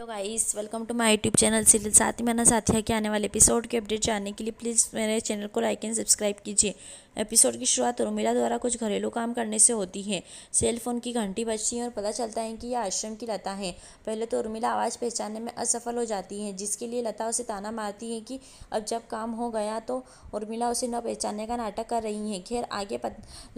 Hello guys, welcome to my YouTube channel serial साथी मना साथिया के आने वाले एपिसोड के अपडेट जानने के लिए प्लीज़ मेरे चैनल को लाइक एंड सब्सक्राइब कीजिए। एपिसोड की शुरुआत उर्मिला द्वारा कुछ घरेलू काम करने से होती है। सेल फोन की घंटी बजती है और पता चलता है कि यह आश्रम की लता है। पहले तो उर्मिला आवाज़ पहचानने में असफल हो जाती है, जिसके लिए लता उसे ताना मारती है कि अब जब काम हो गया तो उर्मिला उसे न पहचानने का नाटक कर रही है। खैर आगे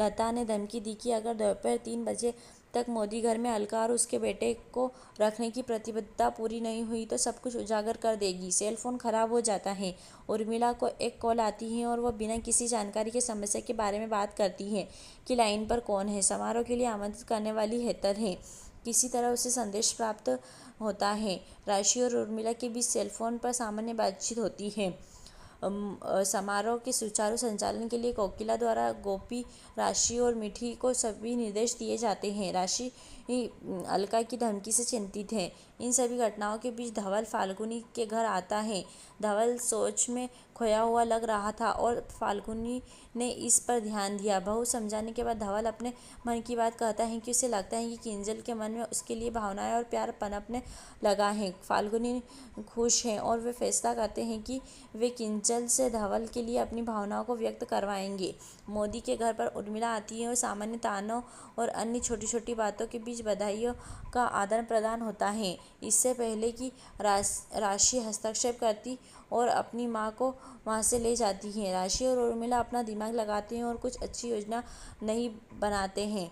लता ने धमकी दी कि अगर दोपहर 3 बजे तक मोदी घर में अलका और उसके बेटे को रखने की प्रतिबद्धता पूरी नहीं हुई तो सब कुछ उजागर कर देगी। सेल फोन खराब हो जाता है। उर्मिला को एक कॉल आती है और वह बिना किसी जानकारी के समस्या के बारे में बात करती है कि लाइन पर कौन है। समारोह के लिए आमंत्रित करने वाली हेतर है। किसी तरह उसे संदेश प्राप्त होता है। राशि और उर्मिला के बीच सेल फोन पर सामान्य बातचीत होती है। समारोह के सुचारू संचालन के लिए कोकिला द्वारा गोपी, राशि और मीठी को सभी निर्देश दिए जाते हैं। राशि अलका की धमकी से चिंतित है। इन सभी घटनाओं के बीच धवल फाल्गुनी के घर आता है। धवल सोच में खोया हुआ लग रहा था और फाल्गुनी ने इस पर ध्यान दिया। बहुत समझाने के बाद धवल अपने मन की बात कहता है कि उसे लगता है कि किंजल के मन में उसके लिए भावनाएं और प्यार पनपने लगा है। फाल्गुनी खुश है और वे फैसला करते हैं कि वे किंजल से धवल के लिए अपनी भावनाओं को व्यक्त करवाएंगे। मोदी के घर पर उर्मिला आती है और सामान्य तानों और अन्य छोटी छोटी बातों के बीच बधाइयों का आदान प्रदान होता है। इससे पहले कि राशि हस्तक्षेप करती और अपनी माँ को वहाँ से ले जाती है, राशि और उर्मिला अपना दिमाग लगाते हैं और कुछ अच्छी योजना नहीं बनाते हैं।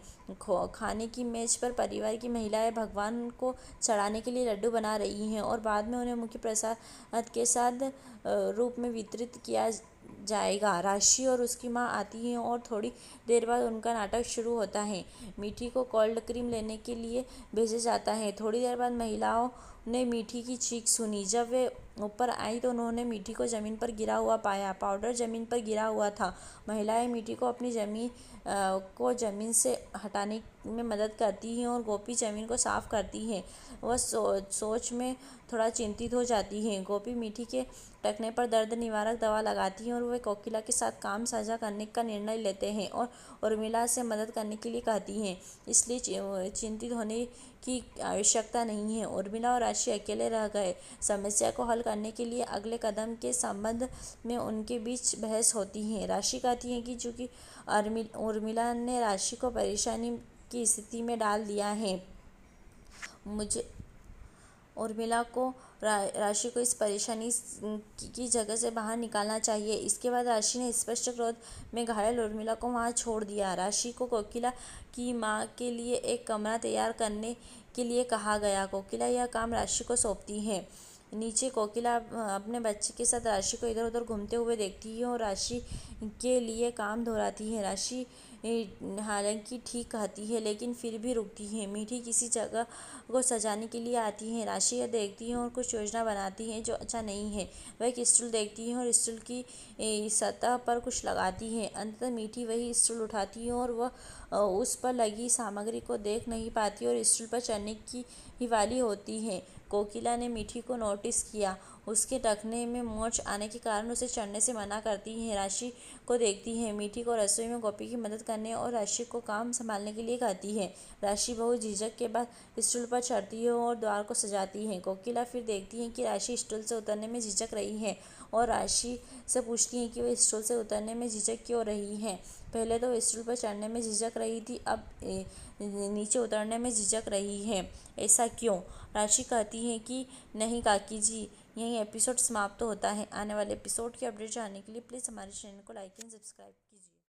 खाने की मेज पर परिवार की महिलाएं भगवान को चढ़ाने के लिए लड्डू बना रही हैं और बाद में उन्हें मुख्य प्रसाद के साथ रूप में वितरित किया जाएगा। राशि और उसकी माँ आती हैं और थोड़ी देर बाद उनका नाटक शुरू होता है। मीठी को कोल्ड क्रीम लेने के लिए भेजा जाता है। थोड़ी देर बाद महिलाओं ने मीठी की चीख सुनी। जब वे ऊपर आई तो उन्होंने मीठी को ज़मीन पर गिरा हुआ पाया। पाउडर ज़मीन पर गिरा हुआ था। महिलाएं मीठी को अपनी ज़मीन से हटाने में मदद करती हैं और गोपी ज़मीन को साफ करती है। वह सोच में थोड़ा चिंतित हो जाती है। गोपी मीठी के टखने पर दर्द निवारक दवा लगाती हैं और वे कोकिला के साथ काम साझा करने का निर्णय लेते हैं और उर्मिला से मदद करने के लिए कहती हैं। इसलिए चिंतित होने की आवश्यकता नहीं है। उर्मिला और राशि अकेले रह गए। समस्या को हल करने के लिए अगले कदम के संबंध में उनके बीच बहस होती है। राशि कहती है कि चूंकि उर्मिला ने राशि को परेशानी की स्थिति में डाल दिया है, मुझे उर्मिला को राशि को इस परेशानी की जगह से बाहर निकालना चाहिए। इसके बाद राशि ने स्पष्ट क्रोध में घायल उर्मिला को वहां छोड़ दिया। राशि को कोकिला की माँ के लिए एक कमरा तैयार करने के लिए कहा गया। कोकिला यह काम राशि को सौंपती है। नीचे कोकिला अपने बच्चे के साथ राशि को इधर उधर घूमते हुए देखती है और राशि के लिए काम दोहराती है। राशि हालांकि ठीक कहती है लेकिन फिर भी रुकती है। मीठी किसी जगह को सजाने के लिए आती है। राशि यह देखती है और कुछ योजना बनाती है जो अच्छा नहीं है। वह एक स्टूल देखती है और स्टूल की सतह पर कुछ लगाती है। अंततः मीठी वही स्टूल उठाती है और वह उस पर लगी सामग्री को देख नहीं पाती और स्टूल पर चढ़ने की ही वाली होती है। कोकिला ने मीठी को नोटिस किया। उसके टखने में मोच आने के कारण उसे चढ़ने से मना करती है। राशि को देखती है। मीठी को रसोई में गोपी की मदद करने और राशि को काम संभालने के लिए कहती है। राशि बहुत झिझक के बाद स्टूल पर चढ़ती है और द्वार को सजाती है। कोकिला फिर देखती है कि राशि स्टूल से उतरने में झिझक रही है और राशि से पूछती है कि वह स्टूल से उतरने में झिझक क्यों रही है। पहले तो स्टूल पर चढ़ने में झिझक रही थी, अब नीचे उतरने में झिझक रही है। ऐसा क्यों? राशि कहती है कि नहीं काकी जी। यही एपिसोड समाप्त होता है। आने वाले एपिसोड की अपडेट जानने के लिए प्लीज़ हमारे चैनल को लाइक एंड सब्सक्राइब कीजिए।